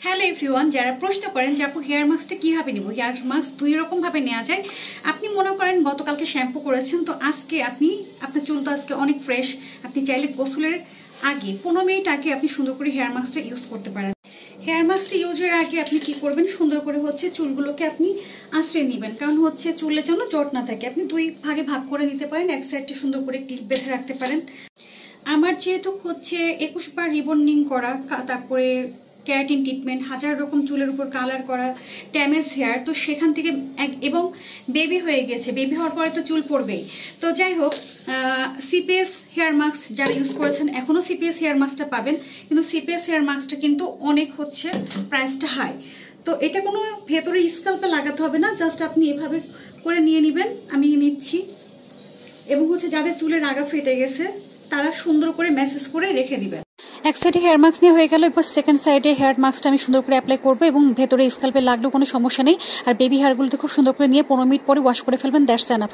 Hello everyone, যারা প্রশ্ন করেন যে আপু হেয়ার মাস্কটা কিভাবে নিব, হেয়ার মাস্ক দুই রকম ভাবে নেওয়া যায়। আপনি মনে করেন গতকালকে শ্যাম্পু করেছেন, তো আজকে আপনার চুল তো আজকে অনেক ফ্রেশ, আপনি চাইলে গোসলের আগে 15 মিনিট আগে আপনি সুন্দর করে হেয়ার মাস্কটা ইউজ করতে পারেন। হেয়ার মাস্কটা ইউজের আগে আপনি কি করবেন, সুন্দর করে চুলগুলোকে আপনি আঁচড়ে নেবেন, কারণ চুলে যেন জট না থাকে। আপনি দুই ভাগে ভাগ করে নিতে পারেন, এক সাইডে সুন্দর করে ক্লিপ বেঁধে রাখতে পারেন। আমার যেহেতু 21 বার রিবন্ডিং করা, তারপরে ক্যারাটিন ট্রিটমেন্ট, হাজার রকম চুলের উপর কালার করা, ড্যামেজ হেয়ার, তো সেখান থেকে এবং বেবি হয়ে গেছে, বেবি হওয়ার পরে তো চুল পড়বেই। তো যাই হোক, সিপিএস হেয়ার মাস্ক যারা ইউজ করেছেন এখনো সিপিএস হেয়ার মাস্কটা পাবেন, কিন্তু সিপিএস হেয়ার মাস্কটা কিন্তু অনেক প্রাইসটা হাই। তো এটা কোনো ভেতরে স্কাল্পে লাগাতে হবে না, জাস্ট আপনি এভাবে করে নিয়ে নেবেন। আমি নিচ্ছি, এবং যাদের চুলের আগা ফেটে গেছে তারা সুন্দর করে ম্যাসেজ করে রেখে দিবেন। এক সাইডে হেয়ার মাস্ক নিয়ে হয়ে গেল, এবার সেকেন্ড সাইডে হেয়ার মাস্কটা আমি সুন্দর করে অ্যাপ্লাই করবো, এবং ভেতরে স্কাল্পে লাগলেও কোনো সমস্যা নেই। আর বেবি হেয়ারগুলোতে খুব সুন্দর করে নিয়ে 15 মিনিট পরে ওয়াশ করে ফেলবেন, দ্যাটস এনাফ।